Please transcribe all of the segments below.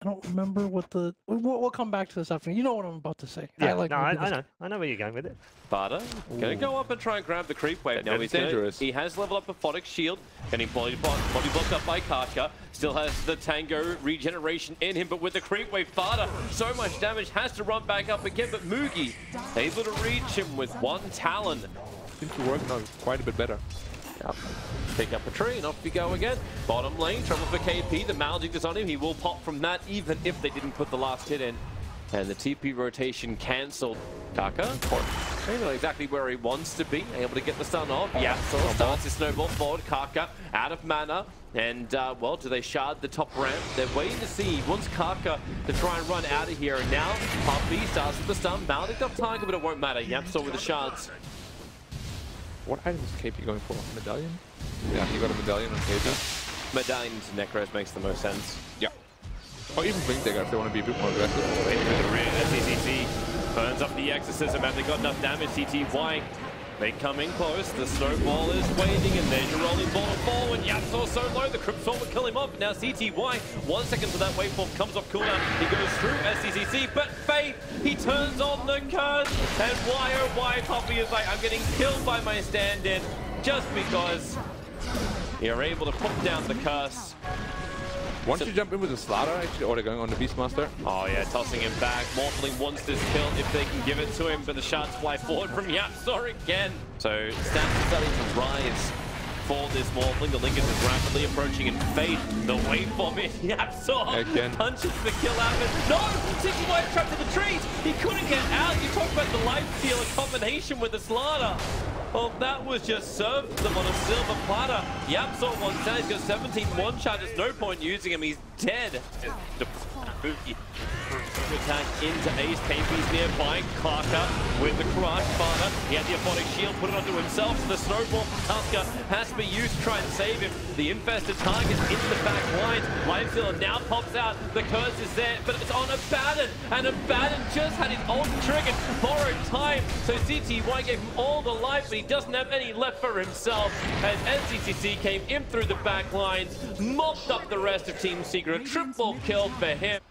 don't remember what the. We'll come back to this after. You know what I'm about to say. Yeah, I know where you're going with it. Fada gonna go up and try and grab the creep wave. Now he's dangerous. He has leveled up a Photic shield, getting body blocked up by Karka. Still has the Tango regeneration in him, but with the creep wave, Fada so much damage, has to run back up again. But Mugi able to reach him with one Talon. Seems to work now quite a bit better. Yep. Pick up a tree and off we go again. Bottom lane, trouble for KP. The Maldic is on him. He will pop from that even if they didn't put the last hit in. And the TP rotation cancelled. Karka, maybe not exactly where he wants to be. Able to get the stun off. Yeah, so starts his snowball forward. Karka out of mana. And, well, do they shard the top ramp? They're waiting to see. He wants Karka to try and run out of here. And now, Puppy starts with the stun. Maldic off target, but it won't matter. Yapstor with the shards. What item is KP going for? Medallion? Yeah, he got a medallion on KP. Medallion to Necros makes the most sense. Yeah. Or even Blink Dagger if they want to be a bit more aggressive. Wait for the rear. SCCC burns up the exorcism. Have they got enough damage? CTY. They come in close. The snowball is waiting, and there's your rolling ball forward. Yapsor so low, the Crypt Storm will kill him off. Now CTY, 1 second for that waveform, comes off cooldown. He goes through SCCC, but Faith, he turns on the curse. And why oh why, Poppy is like, I'm getting killed by my stand-in just because you're able to put down the curse. Once you jump in with the Slaughter, actually, or they're going on the Beastmaster. Oh yeah, tossing him back. Morphling wants this kill if they can give it to him, but the shards fly forward from Yapsor again. So Stamp starting to rise for this Morphling. The Lincoln is rapidly approaching in Fate. The waveform in Yapsor again punches the kill out of it. No! 61 trapped in the trees! He couldn't get out. You talk about the life steal, a combination with the Slaughter. Well, that was just served them on a silver platter. Yapsor one down, he's got 17 one-shot. There's no point using him, he's dead. Attack into Ace, KP's nearby. Karka with the crush. Fada, he had the Aphotic shield, put it onto himself, so the snowball from Tusker has to be used to try and save him. The infested target into the back line. Lifestealer now pops out, the curse is there, but it's on Abaddon, and Abaddon just had his ult triggered, borrowed time, so CTY gave him all the life, but he doesn't have any left for himself, as SCCC came in through the back lines, mopped up the rest of Team Secret, a triple kill for him.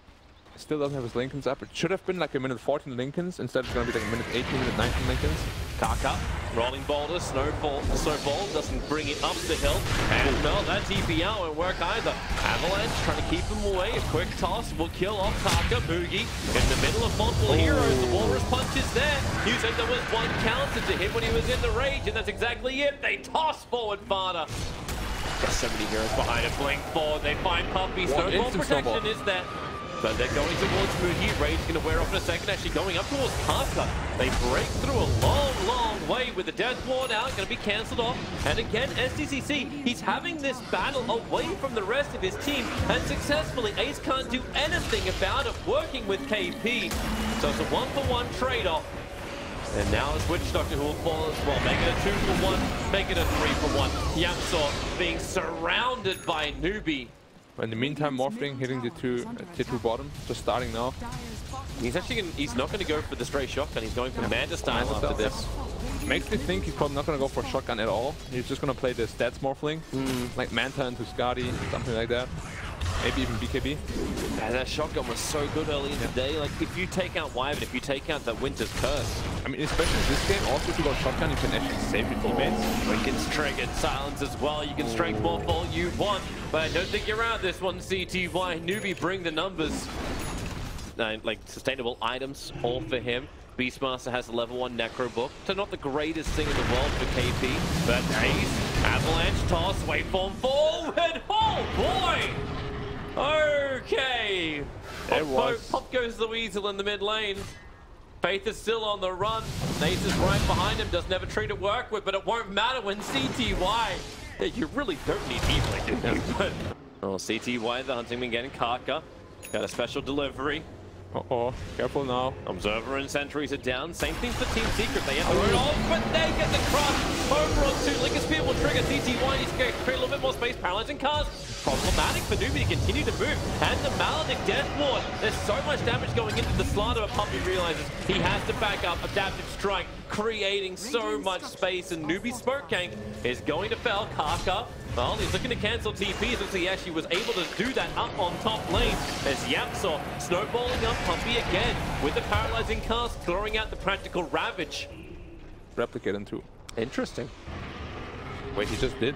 Still doesn't have his Lincolns up. It should have been like a minute 14 Lincolns. Instead, it's going to be like a minute 18, minute 19 Lincolns. Karka, rolling boulder, snowball doesn't bring it up the hill. And well, that TP out won't work either. Avalanche trying to keep him away. A quick toss will kill off Karka. Boogie in the middle of multiple heroes. The Walrus punch is there. You said there was one counter to him when he was in the rage, and that's exactly it. They toss forward Fada. There's so many heroes behind it. Blink forward. They find Puppy. Snowball protection is there. But they're going towards Mugi. Rage's going to wear off in a second. Actually going up towards Karka. They break through a long, long way with the Death Ward out. Going to be cancelled off. And again, SDCC, he's having this battle away from the rest of his team. And successfully, Ace can't do anything about it, working with KP. So it's a 1-for-1 trade-off. And now it's Witch Doctor who will fall as well. Make it a 2-for-1, make it a 3-for-1. Yapsor being surrounded by NewB. In the meantime, Morphling hitting the tier 2 bottom, just starting now. He's actually he's not going to go for the stray shotgun. He's going for Manta style after this. Makes me think he's probably not going to go for a shotgun at all. He's just going to play the stats Morphling, like Manta into Skadi, something like that. Maybe even BKB. Yeah, that shotgun was so good early in the day. Like, if you take out Wyvern, if you take out that Winter's Curse. I mean, especially in this game, also if you go shotgun, you can actually save your teammates. Lincoln's triggered, silence as well. You can strength morph all you want, but I don't think you're out this one, CTY. NewB bring the numbers. Like, sustainable items, all for him. Beastmaster has a level 1 Necro book, so not the greatest thing in the world for KP, but Ace, Avalanche toss, waveform forward. Oh boy! Okay. Pop goes the Weasel in the mid lane. Faith is still on the run. Ace is right behind him, doesn't have a tree to work with, but it won't matter when CTY. Yeah, you really don't need healing, do you? Oh, CTY, the hunting again, Karka. Got a special delivery. Uh-oh, careful now. Observer and Sentries are down. Same thing for Team Secret. They have to roll off, but they get the crush. Over on 2. Lincoln Spear will trigger. CTY needs to create a little bit more space. Paralyzing cast. problematic for NewB to continue to move. And the Maledict Death Ward, there's so much damage going into the Slaughter, but Puppey realizes he has to back up Adaptive Strike, creating so much space, and NewB's Smoke Gank is going to fail. Kaka, well, he's looking to cancel TPs, so he actually was able to do that up on top lane as YapzOr snowballing up Puppey again with the paralyzing cast, throwing out the practical Ravage. Replicate him too. Interesting. Wait, he just did?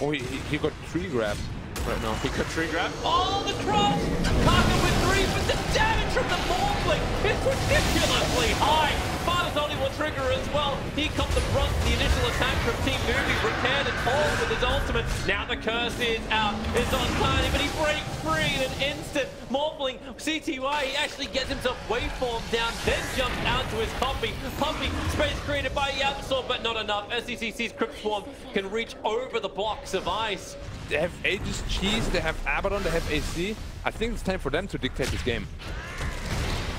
Oh, he got tree grabbed right now. He got tree grabbed. Oh, the cross! Kaka with 3, but the damage from the Morphling is ridiculously high. Sparta's only will trigger as well. He caught the brunt of the initial attack from Team NewB. Repaired and hold with his ultimate. Now the curse is out. It's on Tiny, but he breaks free in an instant. Morphling, CTY, he actually gets himself waveform down, then jumps out to his Puppey. Puppey, space created by YapzOr, but not enough. SCCC's Crypt Swarm can reach over the blocks of ice. They have Aegis Cheese, they have Abaddon, they have AC. I think it's time for them to dictate this game.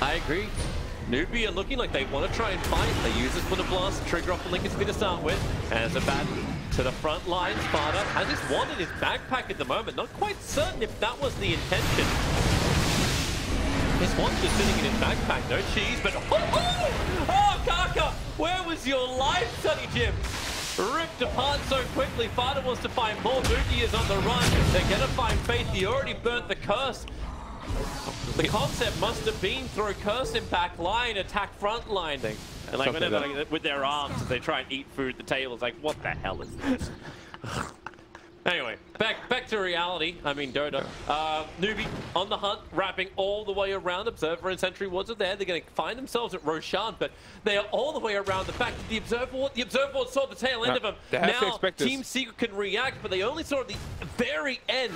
I agree. NewB are looking like they want to try and fight. They use this Splinter Blast, trigger off the Lincoln Speed to start with. As a bat to the front line, Sparta has his wand in his backpack at the moment. Not quite certain if that was the intention. His wand's just sitting in his backpack, no cheese, but oh, Kaka, where was your life, Sonny Jim? Ripped apart so quickly. Sparta wants to find more. Moogie is on the run. They're gonna find Faith. He already burnt the curse. The concept must have been throw curse in back line, attack front line. And like whenever with their arms, they try and eat food at the table. It's like, what the hell is this? Anyway, back to reality. I mean, Dota. NewB on the hunt, wrapping all the way around. Observer and Sentry Wards are there. They're going to find themselves at Roshan, but they are all the way around. The fact that the Observer Ward saw the tail end of him. Now, Team Secret can react, but they only saw the very end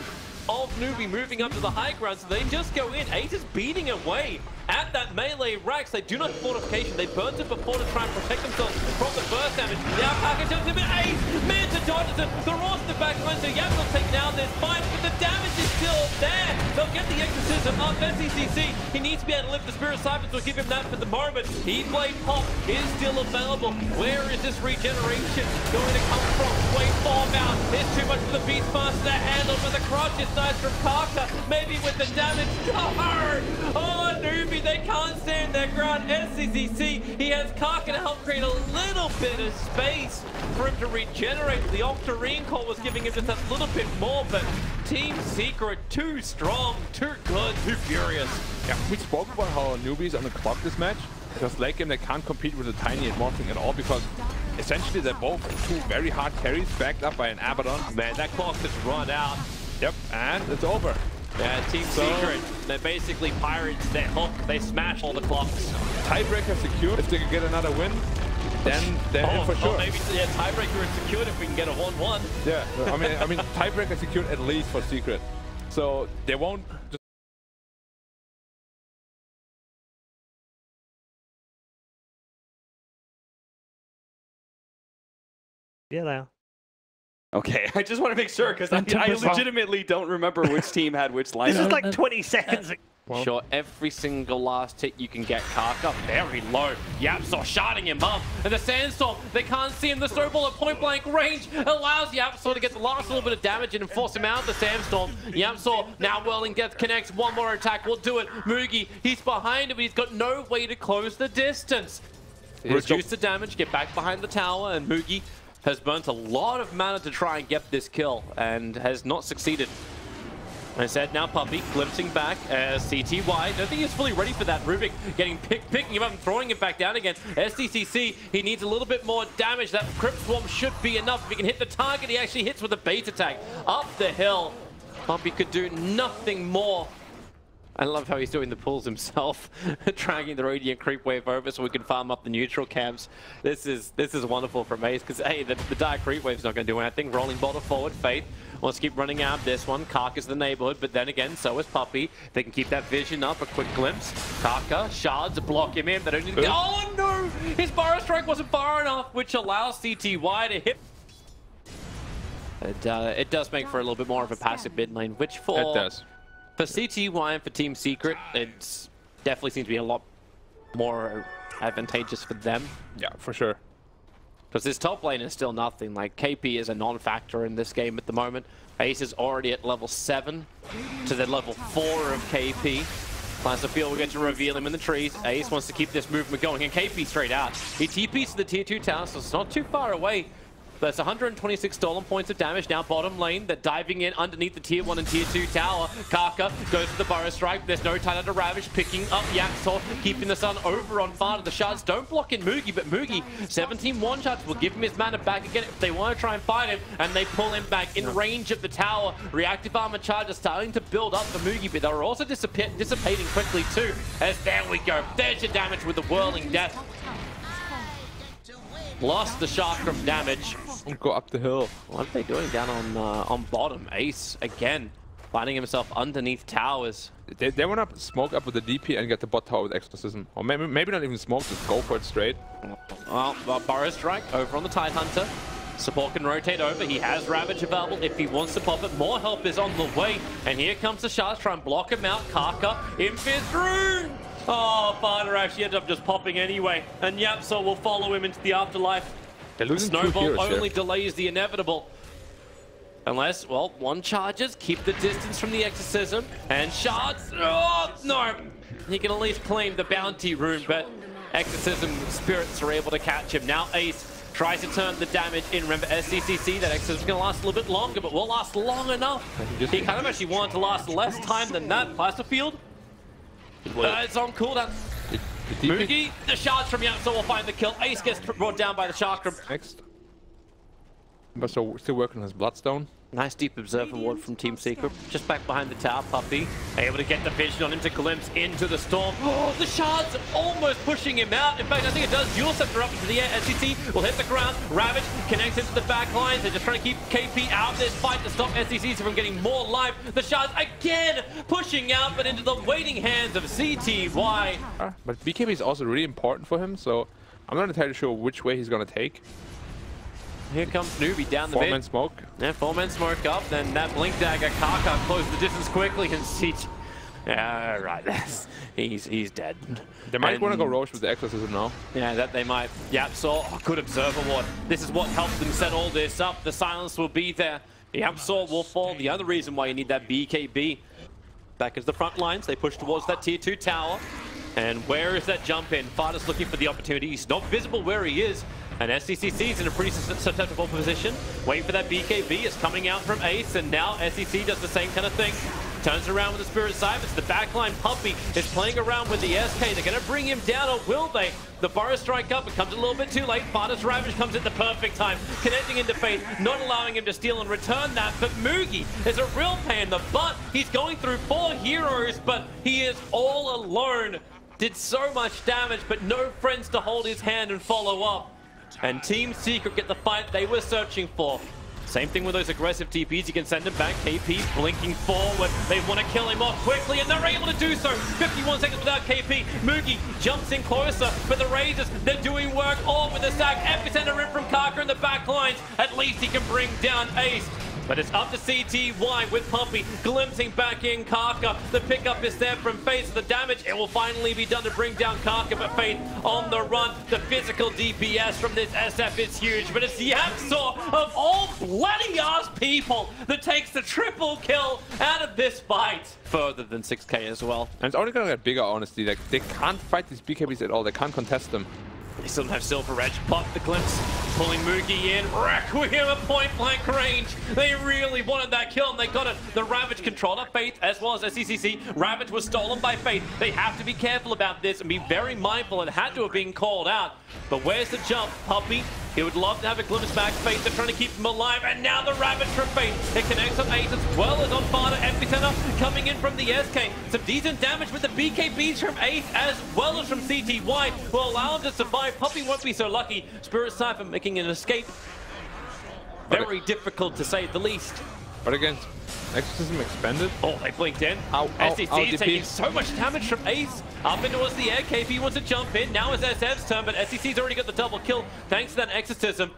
of NewB moving up to the high ground, so they just go in. Ace is beating away at that melee Rax. They do not have fortification. They burnt it before to try and protect themselves from the burst damage. Now Kaka jumps in, but Ace Manta dodges it. The Ross in the back line, so YapzOr taken out. There's fight, but the damage is still there. They'll get the exorcism up. SCCC, he needs to be able to lift the Spirit Cyphers. Will give him that for the moment. Heatblade Pop is still available. Where is this regeneration going to come from? Waveform out. It's too much for the Beastmaster to handle, but the crotch is nice from Kaka. Maybe with the damage. Oh, NewB, they can't stand their ground. SCCC, he has Kaka to help create a little bit of space for him to regenerate. The Octarine Call was giving him just a little bit more, but Team Secret too strong, too good, too furious. Yeah, we spoke about how NewBe's on the clock this match. Because late game they can't compete with the Tiny and Morphling at all, because essentially they're both two very hard carries backed up by an Abaddon. Man, that clock just run out. Yep, and it's over. Yeah, Team Secret, they're basically pirates. They hook, they smash all the clocks. Tiebreaker secured. If they can get another win, then they're in for sure. Oh, maybe yeah, tiebreaker is secured if we can get a 1-1. Yeah, I mean, tiebreaker secured at least for Secret, so they won't. Yeah, they are. Okay, I just want to make sure, because I legitimately don't remember which team had which lineup. This is like 20 seconds. Well, sure, every single last hit you can get Kaka very low. YapzOr sharding him up. And the Sandstorm, they can't see him. The snowball at point blank range allows YapzOr to get the last little bit of damage and force him out of the Sandstorm. YapzOr now whirling connects. One more attack will do it. Mugi, he's behind him, but he's got no way to close the distance. Reduce the damage, get back behind the tower, and Mugi has burnt a lot of mana to try and get this kill and has not succeeded. I said now Puppey glimpsing back as CTY. I don't think he's fully ready for that. Rubik getting picking him up and throwing him back down again. SCCC, he needs a little bit more damage. That Crypt Swarm should be enough. If he can hit the target, he actually hits with a bait attack. Up the hill. Puppey could do nothing more. I love how he's doing the pulls himself, dragging the Radiant Creep Wave over so we can farm up the neutral camps. This is wonderful from Ace, because hey, the Dark Creep Wave's not going to do anything. Rolling Boulder forward, Faith wants to keep running out this one. Kark is the neighborhood, but then again, so is Puppey. They can keep that vision up, a quick glimpse. Karka, shards block him in. They don't need to go. Oh no! His Burrow Strike wasn't far enough, which allows CTY to hit. It does make for a little bit more of a passive mid lane, which for... It does. For CTY and for Team Secret, it definitely seems to be a lot more advantageous for them. Yeah, for sure. Because this top lane is still nothing. Like, KP is a non-factor in this game at the moment. Ace is already at level 7 to the level 4 of KP. Plans to feel we get to reveal him in the trees. Ace wants to keep this movement going, and KP straight out. He TPs to the tier 2 tower, so it's not too far away. That's 126 stolen points of damage. Now bottom lane, they're diving in underneath the tier 1 and tier 2 tower. Kaka goes for the burrow strike. There's no time to Ravage, picking up Yaxor, keeping the sun over on Fada. The shards don't block in Mugi, but Mugi, 17 one-shots will give him his mana back again if they want to try and fight him, and they pull him back in range of the tower. Reactive armor charge is starting to build up for Mugi, but they're also dissipating quickly too, as there we go. There's your damage with the Whirling Death. Lost the Chakram damage. Go up the hill. What are they doing down on bottom? Ace again, finding himself underneath towers. They want to smoke up with the DP and get the bot tower with Exorcism. Or maybe not even smoke, just go for it straight. Well, Burrow Strike over on the Tidehunter. Support can rotate over. He has Ravage available if he wants to pop it. More help is on the way. And here comes the Shards, try and block him out. Kaka in fifth room. Oh, Fada actually ended up just popping anyway. And Yapso will follow him into the afterlife. They're losing Snowball only delays the inevitable. Unless, well, one charges, keep the distance from the Exorcism. And Shards, oh, no. He can at least claim the bounty rune, but Exorcism spirits are able to catch him. Now Ace tries to turn the damage in. Remember, SCCC, that Exorcism is going to last a little bit longer, but will last long enough. He kind of actually wanted to last less time than that. Plasterfield, it's on cooldown. Mugi, the shards from Yapso will find the kill. Ace gets brought down by the Chakram. Next. But so still working on his Bloodstone. Nice deep observer ward from Team Secret. Just back behind the tower, Puppy. Able to get the vision on him to glimpse into the storm. Oh, the shards almost pushing him out. In fact, I think it does. Dual Scepter up into the air. SCC will hit the ground. Ravage connects into the back lines. They're just trying to keep KP out of this fight to stop SCC from getting more life. The shards again pushing out, but into the waiting hands of CTY. But BKB is also really important for him, so I'm not entirely sure which way he's going to take. Here comes NewB down the mid. 4-man smoke. Yeah, 4-man smoke up. Then that Blink Dagger. Kaka closed the distance quickly and CT. Yeah, right. he's dead. They might want to go Roche with the Exorcism now. Yeah, that they might. Yapso, good observer ward. This is what helped them set all this up. The silence will be there. Yapso will fall. The other reason why you need that BKB. Back into the front lines. They push towards that tier 2 tower. And where is that jump in? Fada's looking for the opportunity. He's not visible where he is. And SCCC is in a pretty susceptible position. Wait for that BKB. It's coming out from Ace, and now SCC does the same kind of thing. Turns around with the Spirit Cyphers. The backline Puppy is playing around with the SK. They're going to bring him down, or will they? The Burrow Strike up. It comes a little bit too late. Fada's Ravage comes at the perfect time. Connecting into Faith, not allowing him to steal and return that. But Mugi is a real pain in the butt. He's going through 4 heroes, but he is all alone. Did so much damage, but no friends to hold his hand and follow up. And Team Secret get the fight they were searching for. Same thing with those aggressive TPs. You can send him back. KP blinking forward. They want to kill him off quickly, and they're able to do so. 51 seconds without KP. Mugi jumps in closer, but the Razors, they're doing work all with the sack. Epicenter in from Kaka in the back lines. At least he can bring down Ace. But it's up to CTY with Pumpy glimpsing back in Kaka. The pickup is there from Faith. The damage, it will finally be done to bring down Kaka, but Faith on the run. The physical DPS from this SF is huge, but it's the Yapso of all bloody ass people that takes the triple kill out of this fight. Further than 6k as well. And it's only gonna get bigger, honestly. Like, they can't fight these BKBs at all. They can't contest them. They still don't have Silver Edge. Pop the glimpse, pulling Mugi in. Requiem at point blank range. They really wanted that kill, and they got it. The Ravage controller, Faith, as well as SCCC. Ravage was stolen by Faith. They have to be careful about this and be very mindful. It had to have been called out. But where's the jump, Puppy? He would love to have a glimpse back. Faith, they're trying to keep him alive. And now the Ravage from Faith. It connects on Ace as well as on Fada. Epicenter coming in from the SK. Some decent damage with the BKBs from Ace as well as from CTY. Will allow him to survive. Puppy won't be so lucky. Spirit Cypher making an escape. Very difficult to say the least. But again, Exorcism expanded. Oh, they blinked in. SCC is taking so much damage from Ace. Up in towards the air. KP wants to jump in. Now it's SF's turn, but SCC's already got the double kill thanks to that Exorcism.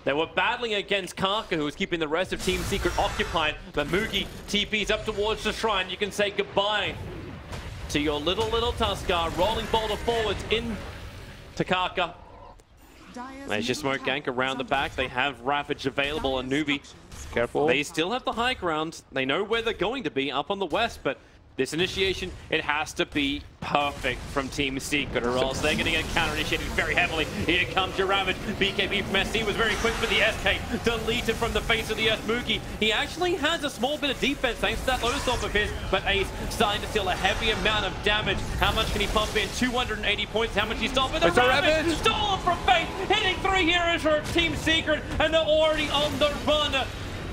They were battling against Kaka, who was keeping the rest of Team Secret occupied. But Mugi TP's up towards the shrine. You can say goodbye to your little Tuskar. Rolling boulder forwards in to Kaka. There's just smoke gank around the back. They have Ravage available and NewB. Careful. They still have the high ground. They know where they're going to be up on the west, but this initiation, it has to be perfect from Team Secret, or else they're going to get counter-initiated very heavily. Here comes your Ravage. BKB from SC was very quick for the SK. Deleted from the face of the Earth Mookie. He actually has a small bit of defense thanks to that Lotus Orb of his, but Ace starting to deal a heavy amount of damage. How much can he pump in? 280 points. How much he stop with the Ravage? Stolen from Faith, hitting 3 heroes for Team Secret, and they're already on the run.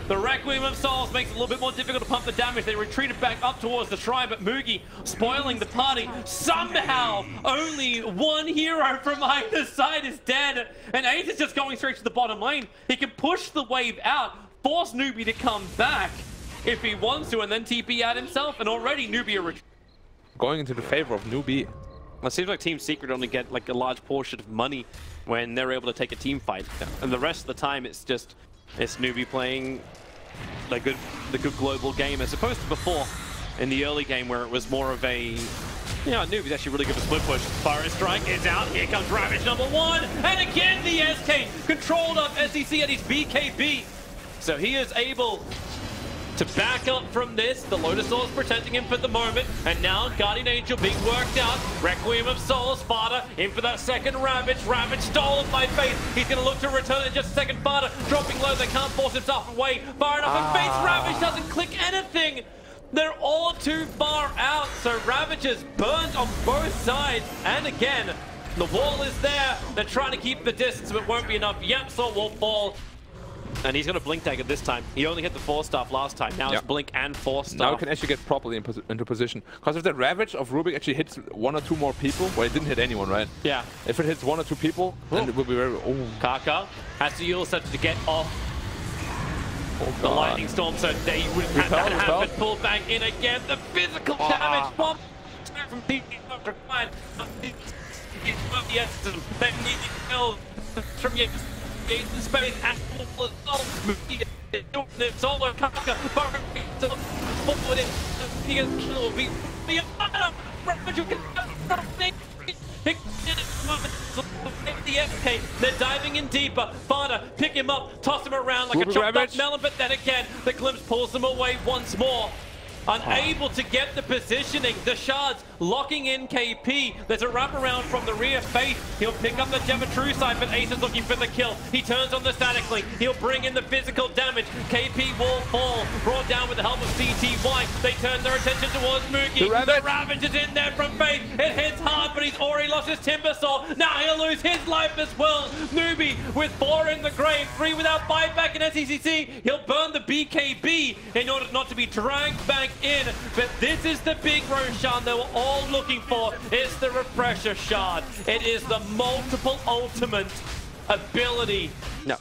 The Requiem of Souls makes it a little bit more difficult to pump the damage. They retreated back up towards the shrine, but Moogie spoiling the party. Somehow, only one hero from either side is dead. And Ace is just going straight to the bottom lane. He can push the wave out, force NewB to come back if he wants to, and then TP out himself. And already NewB are going into the favor of NewB. It seems like Team Secret only get like a large portion of money when they're able to take a team fight. And the rest of the time, it's NewB playing the good global game as opposed to before in the early game where it was more of a, you know, NewB's actually really good with split push. Fire Strike is out. Here comes Ravage #1, and again the SK controlled up SEC at his BKB. So he is able to back up from this. The Lotus Orb is protecting him for the moment, and now Guardian Angel being worked out. Requiem of Souls, Sparta in for that second Ravage. Ravage stolen by Faith. He's going to look to return it in just a second. Sparta dropping low. They can't force himself away. Far enough, and Faith Ravage doesn't click anything. They're all too far out, so Ravage is burned on both sides. And again, the wall is there. They're trying to keep the distance, but won't be enough. Yamsor will fall. And he's going to Blink Dagger this time. He only hit the 4-staff last time. Now it's Blink and 4-staff. Now he can actually get properly into position. Because if the Ravage of Rubik actually hits 1 or 2 more people, well, it didn't hit anyone, right? Yeah. If it hits 1 or 2 people, then it will be very... Oh. Kaka has to use such to get off the Lightning Storm, so they would have that happen. Pull back in again. The physical damage. One from people required. Yes, they need to kill from your space and solo Kaka forward in the FK. They're diving in deeper. Fana, pick him up, toss him around like a chopped up melon, but then again, the glimpse pulls them away once more. Unable to get the positioning. The shards locking in KP. There's a wraparound from the rear. Faith. He'll pick up the Gematru side, but Ace is looking for the kill. He turns on the static link. He'll bring in the physical damage. KP will fall. Brought down with the help of CTY. They turn their attention towards Moogie. The Ravage is in there from Faith. It hits hard, but he's already lost his Timbersaw. Now he'll lose his life as well. NewB with 4 in the grave. 3 without buyback in SECC. He'll burn the BKB in order not to be dragged back in, but this is the big Roshan they were all looking for. It's the Refresher Shard. It is the multiple ultimate ability. No.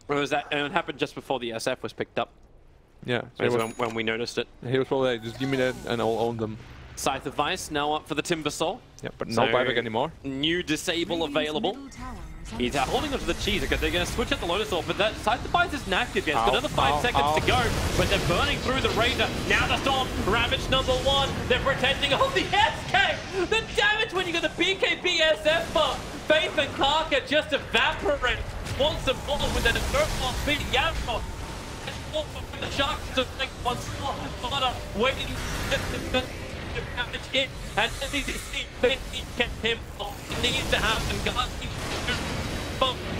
Or was that? And it happened just before the SF was picked up. Yeah. So when we noticed it. He was probably like, just give me that and I'll own them. Scythe of Vice now up for the Timbersaw. Yeah, but no buyback anymore. New disable available. He's holding onto the cheese because they're going to switch at the Lotus Orb, but that Scythe of Vice is inactive yet. It's got another 5 seconds to go, but they're burning through the Razor. Now the Storm, Ravage #1. They're protecting all the SK. The damage when you get the BKB SF buff. Faith and Kaka just evaporate. Once and more with the Nerf beating Yamsor. The Sharks to think once more. Fodder waiting to damage it. And they kept him off. It needs to happen, guys.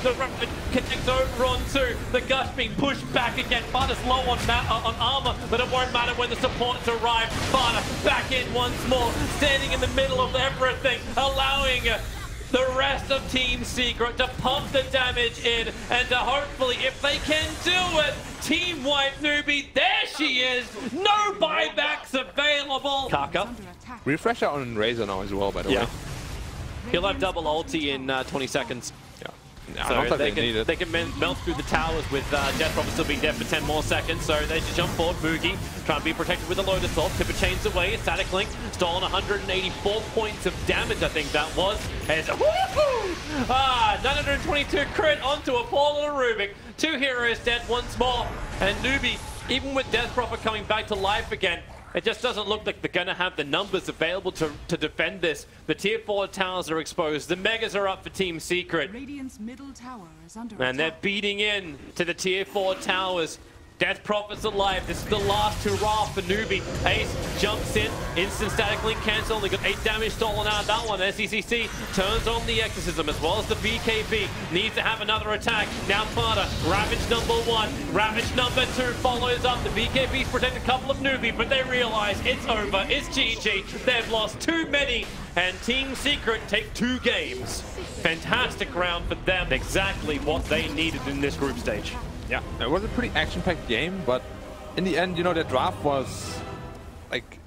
The Ravage connects over onto the Gush being pushed back again. Barter's low on armor, but it won't matter when the supports arrive. Barter back in once more, standing in the middle of everything, allowing the rest of Team Secret to pump the damage in, and to hopefully, if they can do it, team wipe NewB. There she is. No buybacks available. Kaka. Refresher on Razor now as well, by the way. He'll have double ulti in 20 seconds. Yeah, so they can melt through the towers with Death Prophet still being dead for 10 more seconds. So they should jump forward. Moogie trying to be protected with the Lotus Orb. Tipper chains away. Static Link stolen 184 points of damage, I think that was. 922 crit onto a poor little Rubik. 2 heroes dead once more. And NewB, even with Death Prophet coming back to life again, It just doesn't look like they're going to have the numbers available to defend this. The tier 4 towers are exposed. The megas are up for Team Secret. Radiant's middle tower is under And they're attack. beating in to the tier 4 towers. Death Prophet's alive. This is the last hurrah for NewB. Ace jumps in. Instant static link cancel. Only got 8 damage stolen out of that one. SECC turns on the Exorcism as well as the BKB. Needs to have another attack. Now Fada. Ravage number 1. Ravage number 2 follows up. The BKBs protect a couple of NewB, but they realize it's over. It's GG. They've lost too many. And Team Secret take 2 games. Fantastic round for them. Exactly what they needed in this group stage. Yeah, it was a pretty action-packed game, but in the end, you know, the draft was like